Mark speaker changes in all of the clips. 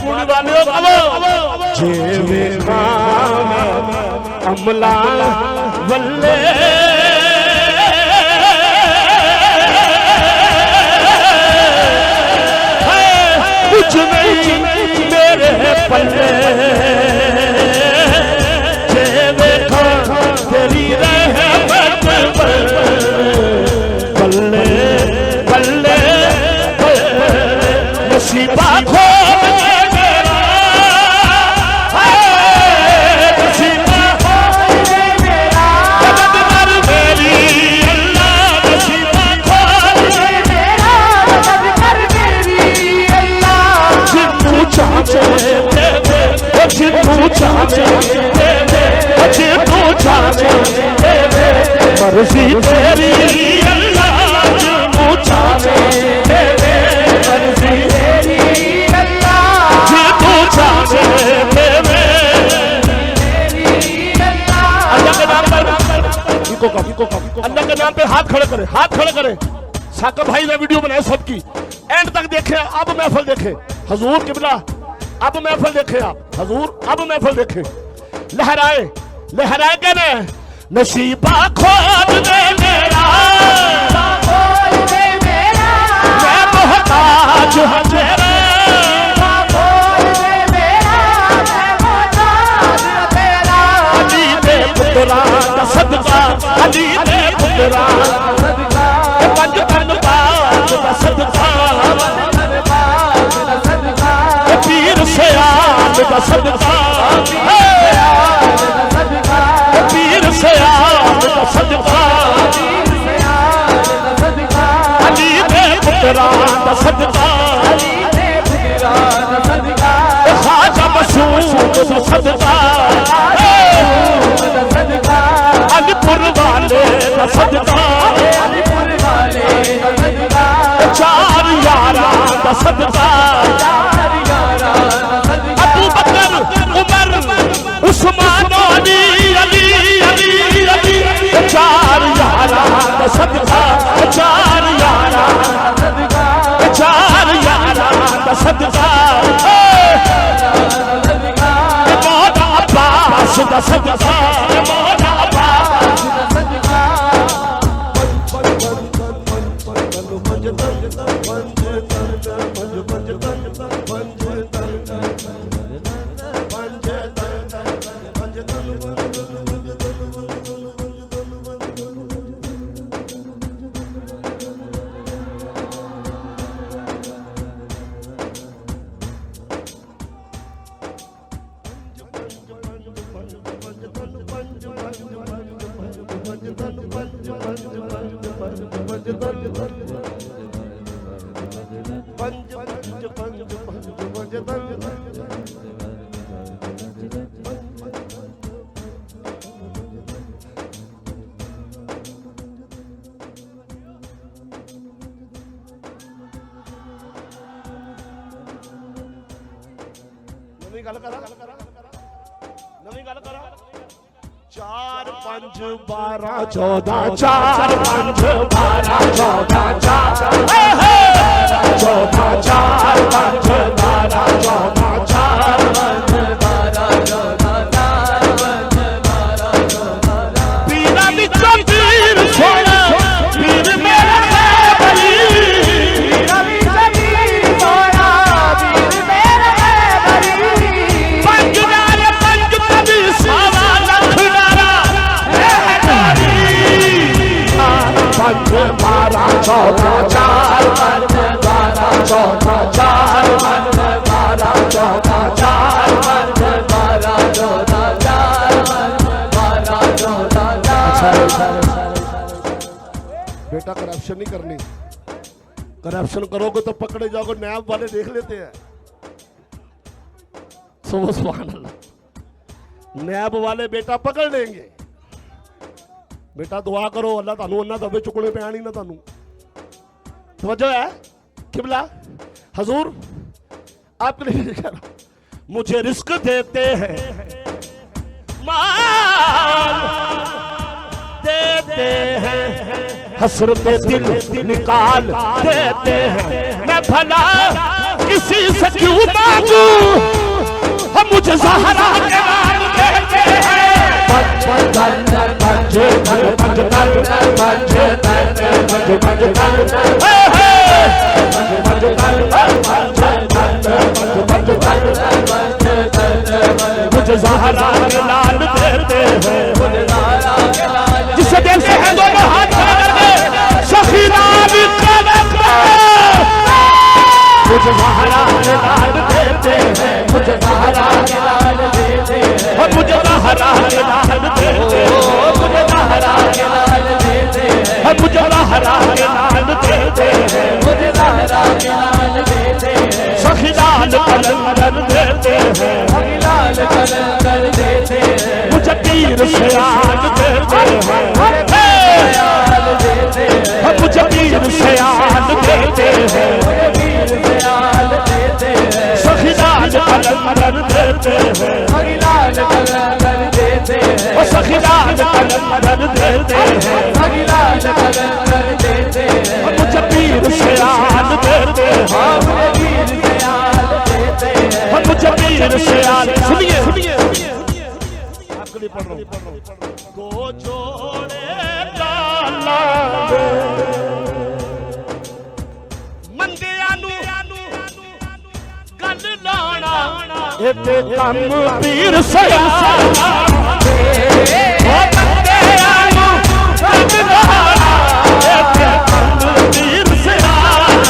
Speaker 1: मुंडी वाले जेवे अमला वल्ले कुछ नहीं मेरे पल्ले जेवे तेरी रहमत पल्ले पल्ले नसीबा खोल मेरा नसीबा खोल मेरा मदद कर मेरी अल्लाह नसीबा खोल मेरा मदद कर मेरी अल्लाह जितू चाहे दे दे जितू चाहे दे दे जितू चाहे दे दे मर्जी तेरी अल्लाह जितू चाहे दे दे मर्जी तेरी अल्लाह जितू चाहे दे दे अल्लाह के नाम पर अल्लाह के नाम पे हाथ खड़े करे साकिब भाई ने वीडियो बनाई सबकी एंड तक देखे अब महफिल देखे हजूर किबला अब महफिल देखे आप हजूर अब महफिल देखे लहराए लहराए कहने नसीबा खोल दे मेरा मैं मोहताज हूं तेरा अली दे पुत्रा दा सदका अली दे पुत्रा पंज तन बात दा सदका पीर सयाद दा सदका पीर सयाद दा सदका अली दे पुत्रा दा सदका ख्वाजा मसूद दा सदका अलीपुर वाले दा सदका चार यारा दा सदका अबू बकर उमर उस्मान अली अली अली अली चार यारा दा सदका चार यारा दा सदका मौला अब्बास दा सदका मौला अब्बास दा सदका चार पंज बारह चौदह चार पंज बारह चौदह चार चौदह चार पंज बारह चौदह चार पंज बारह चौदह पीरा बिचो पीर सोना पीर मेरा है बली पीरा बिचो पीर सोना पीर मेरा है बली पंज नारे पंज कभी सावा पंज बारह चौदह चार पंज बारह चौदह चार पंज बारह चौदह चार पंज बारह चौदह चार पंज बारह चौदह चार। बेटा करप्शन नहीं करनी, करप्शन करोगे तो पकड़े जाओगे, नैब वाले देख लेते हैं। सुभान अल्लाह, नैब वाले बेटा पकड़ लेंगे। बेटा दुआ करो अल्लाह तानू अन्ना दबे चुकने पे आनी ना तानू। समझो है किबला हजूर आपके लिए कह रहा, मुझे रिस्क देते हैं, माल देते हैं, हसरत दिल निकाल देते हैं, मैं भला किसी से क्यों मांगू, हम मुझे ज़हरा के नाम देते हैं। मुझे ज़हरा के लाल देते हैं, जिसे दिल से है दोनों हाथ करके सखीना भी करते, मुझे ज़हरा के लाल देते हैं, मुझे ज़हरा के लाल देते हैं, मुझे ज़हरा के लाल देते हैं, मुझे ज़हरा के लाल देते हैं, मुझे ज़हरा के लाल देते हैं, मुझे ज़हरा के लाल देते हैं, सखी लाल कलंदर देते हैं, लाल कलंदर देते हैं, मुझे पीर से आग देते हैं, मुझे पीर से आग देते हैं, सखी लाल कलंदर देते हैं, लाल कलंदर देते हैं, सखी लाल कलंदर देते हैं, लाल कलंदर देते हैं, मुझे पीर से आग देते हैं, मुझे पीर से आग। सुनिए सुनिए आपके लिए पढ़ रहा हूँ। को जोड़े डाला मंदियानु गल लाना, ये कम पीर से आना, मंदियानु गल लाना, ये कम पीर से आना,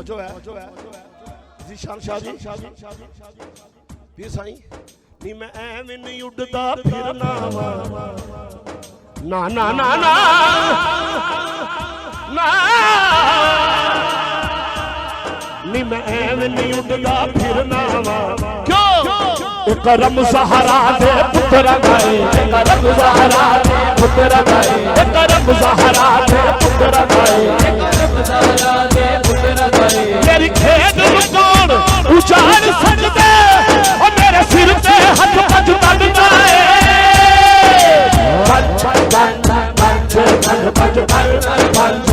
Speaker 1: जो है जीशान शादी फिर साईं नी मैं एवें नहीं उड़दा फिरना ना ना ना ना ना नी मैं एवें नहीं उड़दा फिरना क्यों करम सहारा दे पुत्र गाए, करम सहारा दे पुत्र गाए, करम सहारा दे पुत्र गाए, करम सहारा दे पुत्र गाए, मेरी खेद कौन उचार सकते और मेरे सिर पे हाथ पज तन जाए, पज पज पज पज पज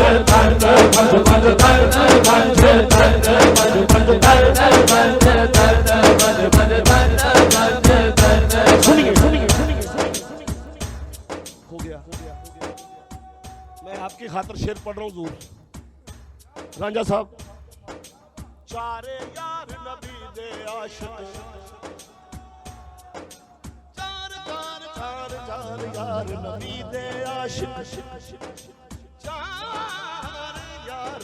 Speaker 1: सुनिए सुनिए सुनिए हो गया। मैं आपकी खातिर शेर पढ़ रहा हूँ जरूर। रांझा साहब चारे यार नबी दे आशिक, चार चार चार चार यार नबी दे आशिक, चार यार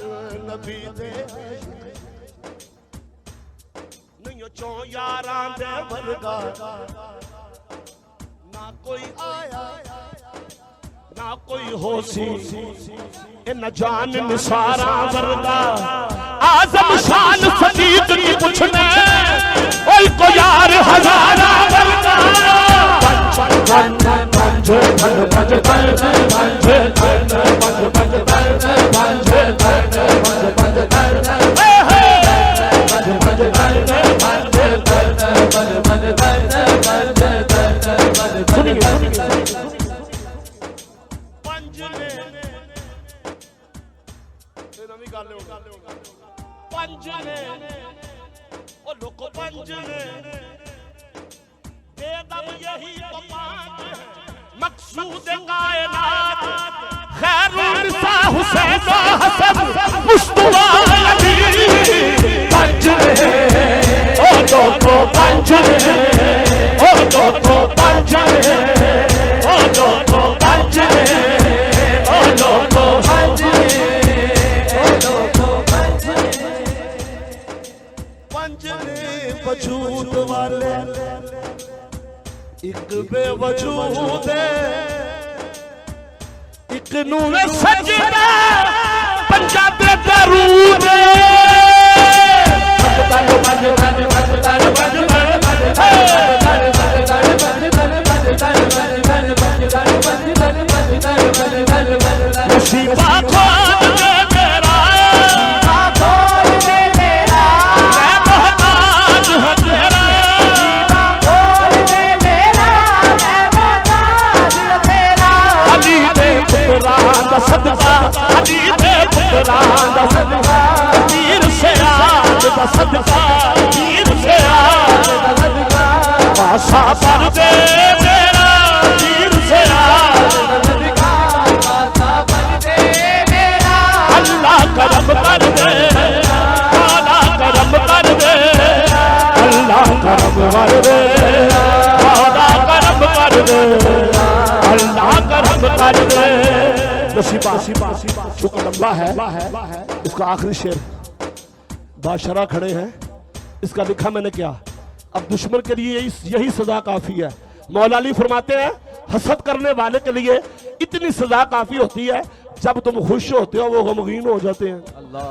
Speaker 1: नबी दे नहीं चो यारां दे वर्गा ना कोई आया ना कोई होसी, इन जान निसारा वर्गा आजम शान सदीक की पूछने ओए को यार हजारा वर्गा, पंजने ओ लोको पंजने बेदम यही तो पांच मकसूद कायनात खैरुल निसा हुसैन हसन मुस्तफा नबी पंजने ओ लोको पंजने ओ लोको पंजने ओ लोको पंजने ओ लोको पंजने वजूद वाले एक बेवजूद एक नूर सजना पंजाबी दरूद नसीबा खोल दे मेरा मैं मोहताज हूं तेरा अली दे पुत्रा दा सदका अली दे पुत्रा दा सदका पीर सिराज दा सदका पीर सिराज दा सदका पासा पर दे मेरा पीर सिराज दा सदका पासा पर दे मेरा अल्लाह करम कर दे मौला करम कर दे अल्लाह करम कर दे मौला करम कर दे अल्लाह करम कर दे नसीबा चूंकि लंबा है इसका आखिरी शेर बादशाह खड़े हैं इसका लिखा मैंने क्या अब दुश्मन के लिए यही सजा काफी है मौला अली फरमाते हैं हसद करने वाले के लिए इतनी सजा काफी होती है जब तुम खुश होते हो वो गमगीन हो जाते हैं अल्लाह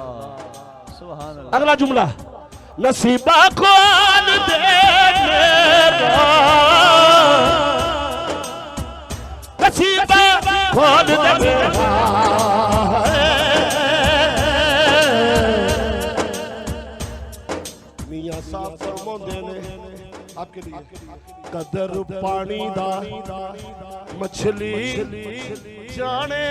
Speaker 1: सुभान अल्लाह अगला जुमला नसीबा खोल दे मेरा नसीबा खोल दे मेरा मियां साहब फरमाते ने आपके लिए कदर पानी दा मछली जाने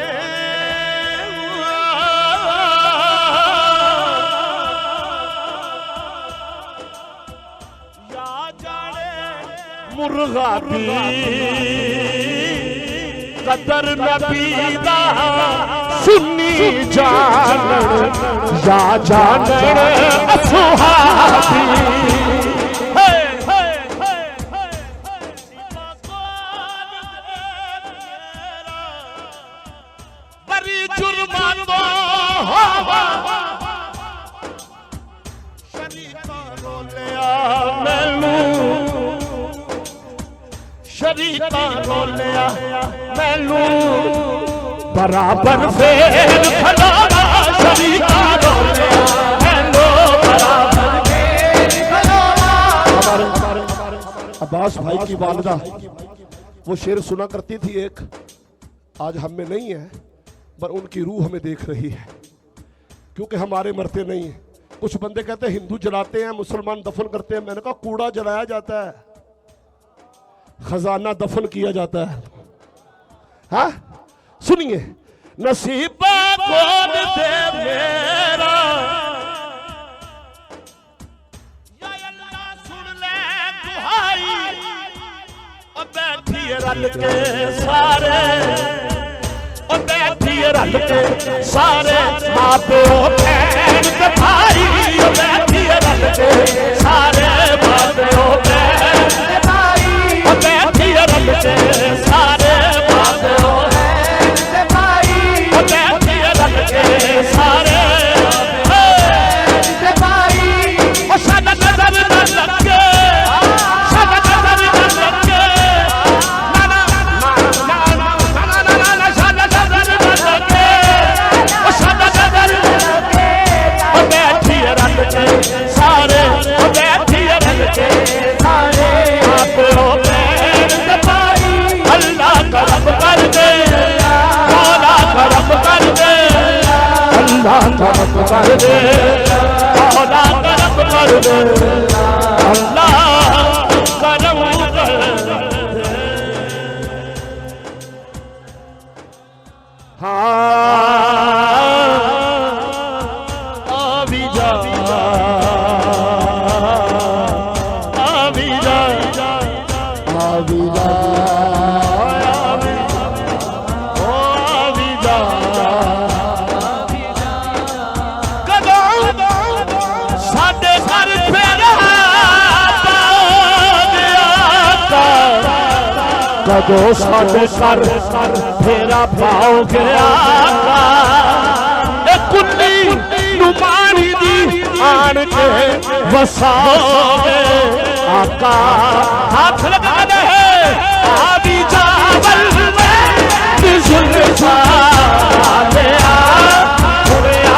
Speaker 1: या जाने मुर्गा भी कदर नबी दा सुन्नी जानन या जानन असहाबी बड़ी जुर्मा तो शरीका रोलिया मैनू शरीका रोलिया मैनू बराबर फेर खलोना शरीका रोलिया मैनू बराबर फेर खलोना अब्बास भाई की वालिदा वो शेर सुना करती थी एक आज हम में नहीं है पर उनकी रूह हमें देख रही है क्योंकि हमारे मरते नहीं हैं कुछ बंदे कहते हैं हिंदू जलाते हैं मुसलमान दफन करते हैं मैंने कहा कूड़ा जलाया जाता है खजाना दफन किया जाता है हाँ सुनिए नसीबा खोल दे मेरा या अल्लाह सुन ले दुहाई और बैठी रल के सारे और बैठी रल के सारे माँ प्यो भैन ते भाई और बैठी रल के सारे माँ प्यो भैन ते भाई और बैठी रल के सारे माँ प्यो भैन ते भाई और बैठी रल के सारे भैन ते भाई और सादा नजर न लगे सादा नजर न लगे ना ना ना ना ना ना ना सादा नजर न लगे और सादा नजर न लगे और बैठी रल के सारे और बैठी रल के सारे आप लोग अल्लाह करम कर दे मौला करम कर दे अल्लाह करम कर दे मौला करम कर दे अल्लाह करम कर दे हाँ अभी जा अभी जा अभी जा कदों साडे सर फेरा पाओगे आका कुल्ली नुमानी दी आन के वसाओगे आका हाथ लगा दे आदि चावल में जुल्फा ले आ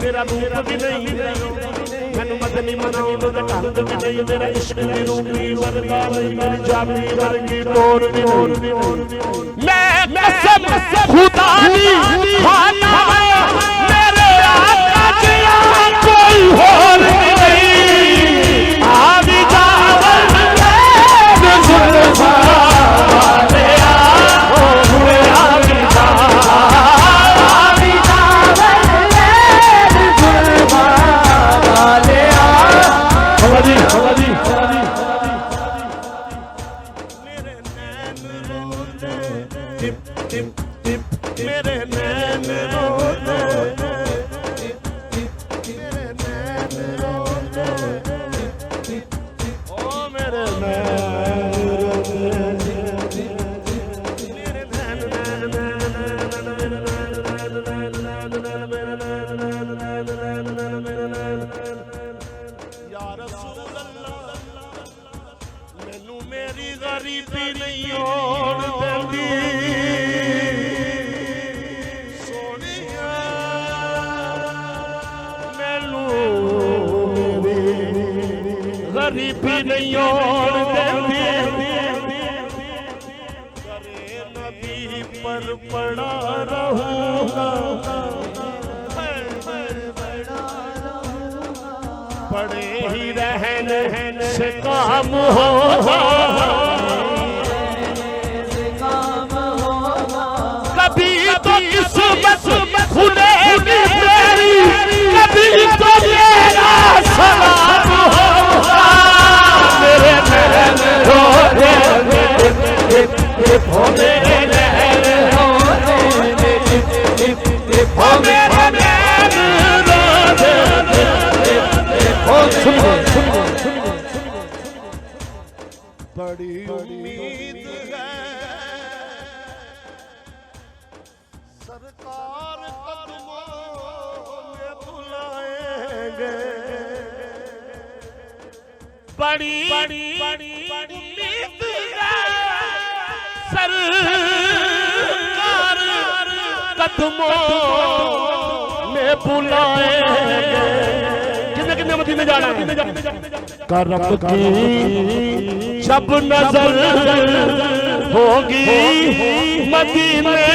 Speaker 1: मेरा रूप भी नहीं मैनू मदनी मनाओ मेरा ढंग भी नहीं मेरा इश्क दी रूपी वरदा नहीं मेरी जामी वर्गी टोर भी मैं कसम खुदा दी खाना मेरे आका जिया कोई और नहीं आवी जावल में जुल्फा वाले आ हुए आवी मेरे नैन रोते मेरे नैन रोते ओ मेरे नैन रोते मेरे नैन या रसूल अल्लाह मैनू मेरी गरीबी नहीं होण देंदी गरीबी नहीं होण देंदी करे नबी पर पड़ा रहूंगा पड़े ही रहने से काम होगा कभी तो किस्मत खुलेगी मेरी कभी तो मेरा सलाम होगा मेरे नैन रोते हो मेरे नैन रोते हो मेरे नैन रोते बड़ी उम्मीद है सरकार कदमों में बुलाएंगे बड़ी उम्मीद है सरकार कदमों में बुलाएंगे कितने मदीने जाना है करम की जब नजर होगी मदीने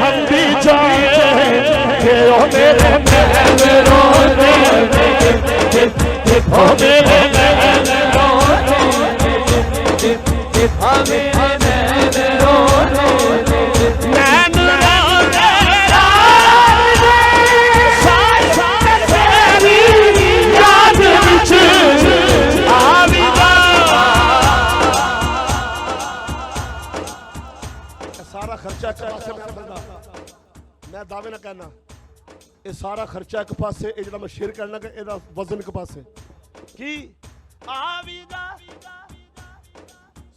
Speaker 1: हम भी जाएंगे ओ मेरे नैन रोते ओ मेरे नैन रोते ओ मेरे नैन रोते नैन रोते याद विच आविदा सारा खर्चा एक पासे मैं दावे ना कहना ये सारा खर्चा एक पासे ये जो मैं शेर करना कि ਇਹਦਾ वजन एक पासे की आविदा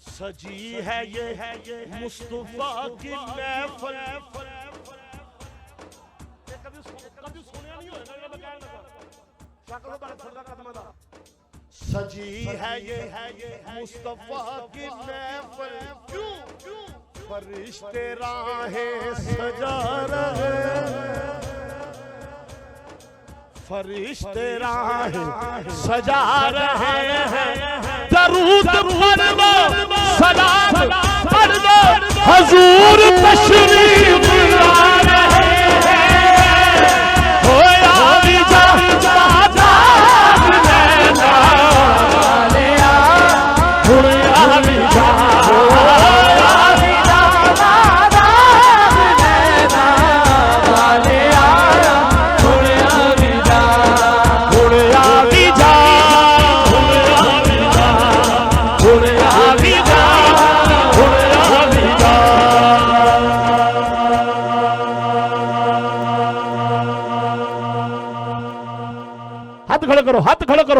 Speaker 1: सजी है ये मुस्तफा की महफिल कभी सुनिया नहीं होएगा मैं कहना शक्ल तो सरदा कदम दा सजी है ये मुस्तफा की महफिल क्यों फरिश्ते राहें सजा रहे फरिश्ते राहें सजा रहे हैं दरूद पढ़ लो सलाम पढ़ लो हुजूर तशरीफ ला रहे हैं हो आवी जा बाजार नैना ले आ हुण आवी जा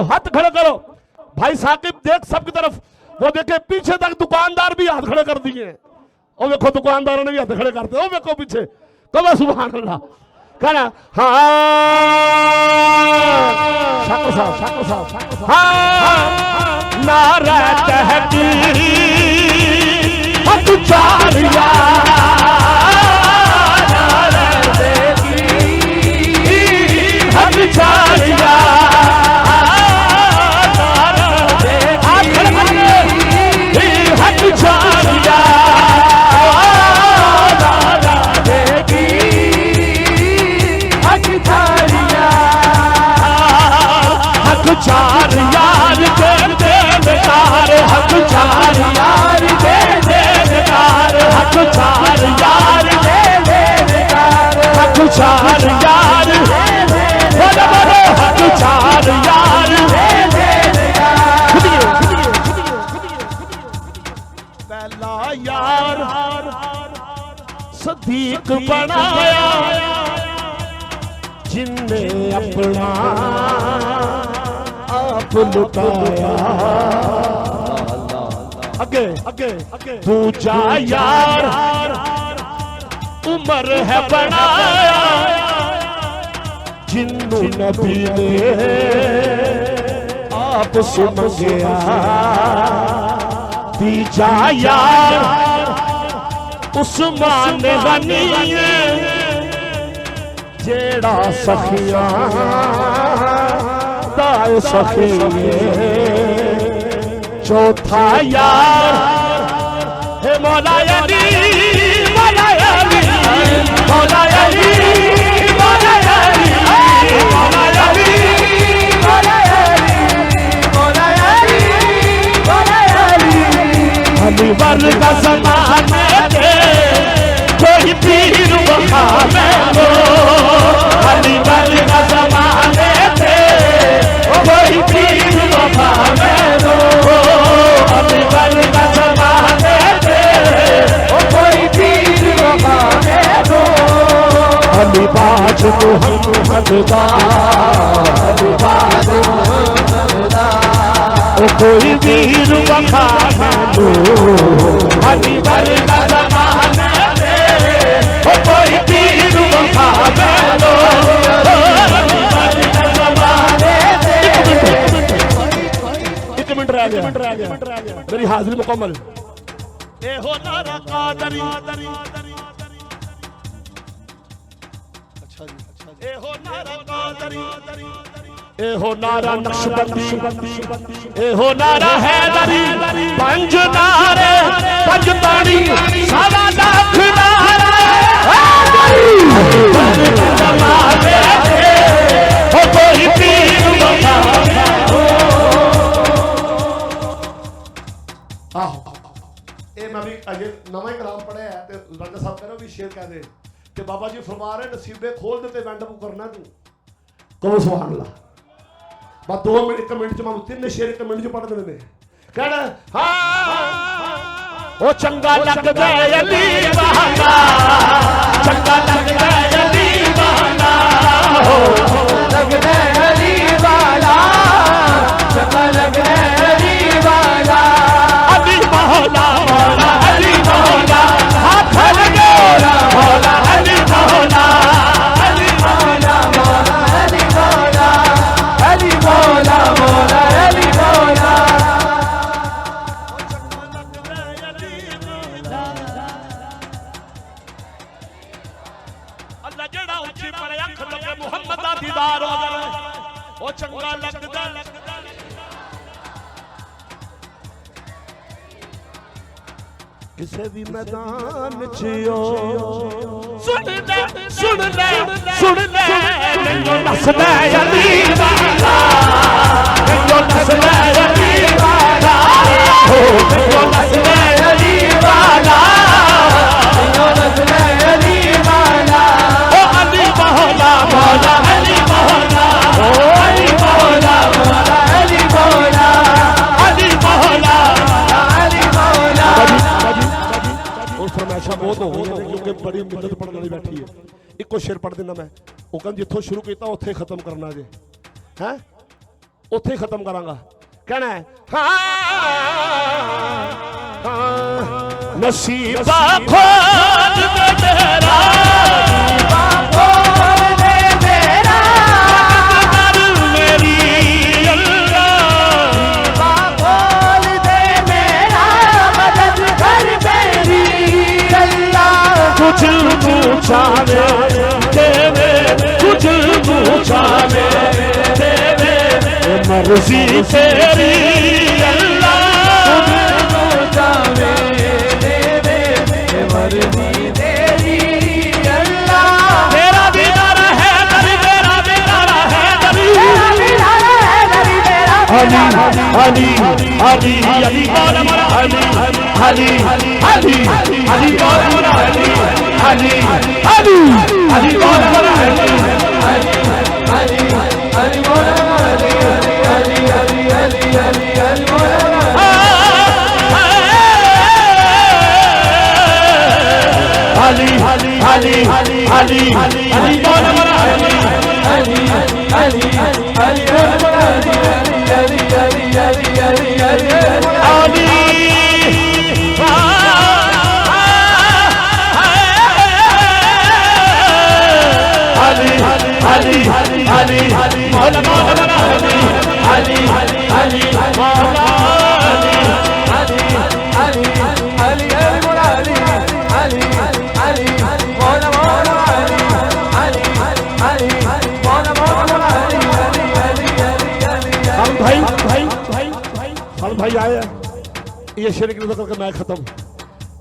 Speaker 1: हाथ खड़े करो भाई साकिब देख सबकी तरफ वो देखे पीछे तक दुकानदार भी हाथ खड़े कर दिए और देखो दुकानदारों ने भी हाथ खड़े करते ओ देखो पीछे कहो सुभान अल्लाह कहना हाँ शाको साहब हाँ नारा तहकीर हक चारिया नारा तहकीर हक चारिया हक चारिया चार यार दे देवकार हक चार यार दे देवकार हक चार यार दे देवकार हक चार यार बोलो बोलो हक चार यार दे देवकार पहला यार सदीक बनाया जिनने अपना आप लुटाया अगे अगे अगे दूजा यार उमर है बनाया जिन्नू नबी ने आप सुमंगया तीजा यार उस्मान गनी जेड़ा सखियां सखी चौथा यार हे मौला अली मौला अली मौला अली मौला अली मौला अली मौला अली मौला अली मौला अली अली वर्गा ज़माने के कोई पीर वफा में लो अली वर्गा ज़माने के कोई पीर वफा में लो अली वर्गा ज़माने के कोई पीर वफा में लो अली बाज मुहम्मद दा अली बाज मुहम्मद दा कोई पीर वफा में लो अली वर्गा ज़माने के कोई पीर वफा में लो मेरी हाजिरी मुकम्मल ए हो नारा कादरी अच्छा जी ए हो नारा कादरी ए हो नारा नक्शबंदी ए हो नारा हैदरी पंज नारे पंज ताड़ी सवा लाख नारा जमाने हो कोई पीर वफा मैं भी अजे नवा ही कलाम पढ़िया है ते रंगा साहब कह रहे भी शेर कह दे ते बाबा जी फरमा रहे नसीबे खोल दे ते वंड करना तू कहो सुभान अल्लाह बस 2 मिनट 1 मिनट च मैं 3 शेर 1 मिनट च पढ़ देने ने कहना हां ओ चंगा लगदा अली बहाना चंगा लगदा अली बहाना हो लगदा अली वाला चंगा लगदा अली वाला अली मौला मौला अली मौला हाथ लगे मौला अली मौला अली मौला मौला अली मौला अली मौला मौला अली मौला अल्लाह जेड़ा ऊंची पड़े अख लगे मुहम्मद दा दीदार हो जाए ओ चंगा लगदा किसे भी मैदान चियो सुन ले सुन ले सुन ले नंगो नसले अली वाला नंगो नसले अली वाला हो नंगो नसले अली वाला नंगो नसले अली वाला ओ अली मौला मौला अली मौला ओ अली मौला मौला अली मौला अली मौला अली मौला फरमाइशा बहुत हो गई क्योंकि बड़ी मिन्नत पढ़ने वाली बैठी है इको शेर पढ़ देना मैं वो कहते जिथों शुरू किया उत्थे खत्म करना जे है उत्थे खत्म करांगा कहना है नसीबा खोल दे तेरा नसीबा खोल चावे तेरे कुछ चावे तेरे मर्जी तेरी अल्लाह
Speaker 2: चावे तेरे मर्जी तेरी अल्लाह
Speaker 1: तेरा दीदार है नबी तेरा दीदार है नबी अली अली अली अली मौला मौला अली अली अली अली मौला मौला अली अली अली अली मौला मौला अली
Speaker 2: अली अली मौला अली अली अली अली अली अली मौला
Speaker 1: अली अली अली अली अली मौला मौला अली
Speaker 2: अली अली अली मौला Ali Ali Ali Ali Ali Ali
Speaker 1: Ali Ali, Ali, Ali, Mawla, Mawla, Ali, Ali, Ali, Mawla, Ali,
Speaker 2: Ali, Ali, Ali, Ali, Mawla, Ali, Ali, Ali, Mawla, Mawla, Ali, Ali, Ali, Mawla, Mawla, Ali, Ali, Ali,
Speaker 1: भाई भाई आए हैं। ये शेर की नजर करके मैं खत्म।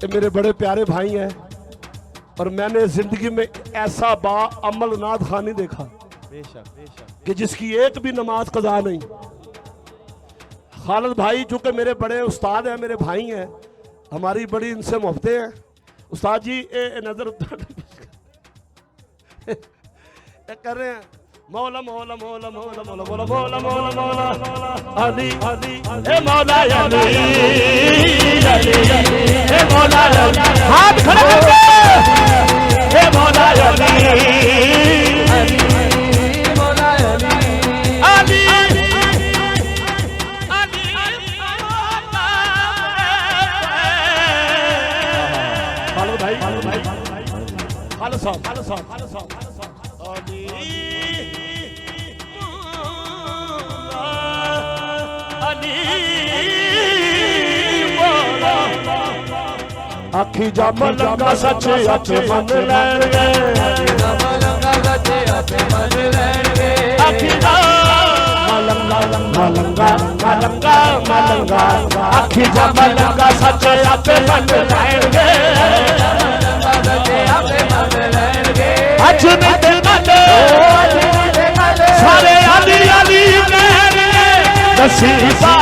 Speaker 1: ये मेरे बड़े प्यारे भाई हैं और मैंने जिंदगी में ऐसा बाअमल नात खान नहीं देखा कि जिसकी एक भी नमाज कज़ा नहीं। खालिद भाई चूंकि मेरे बड़े उस्ताद हैं, मेरे भाई हैं, हमारी बड़ी इनसे मोहब्बतें हैं। उस्ताद जी नजर कर रहे हैं मौला मौला मौला मौला मौला मौला मौला मौला मौला अली अली ए मौला अली अली ए मौला अली हाथ खड़ा करके ए मौला अली
Speaker 2: अली मौला अली
Speaker 1: अली अली भाई खालिद साहब अली आखी जा मलंगा सच्चे अच्छे मन लैणगे
Speaker 2: मलंगा सच्चे अच्छे मन लैणगे
Speaker 1: आखी जा मलंगा मलंगा मलंगा मलंगा आखी जा मलंगा सच्चे अच्छे मन लैणगे
Speaker 2: सच्चे अच्छे मन लैणगे
Speaker 1: अज नहीं ते सारे अली अली कहणगे नसीबा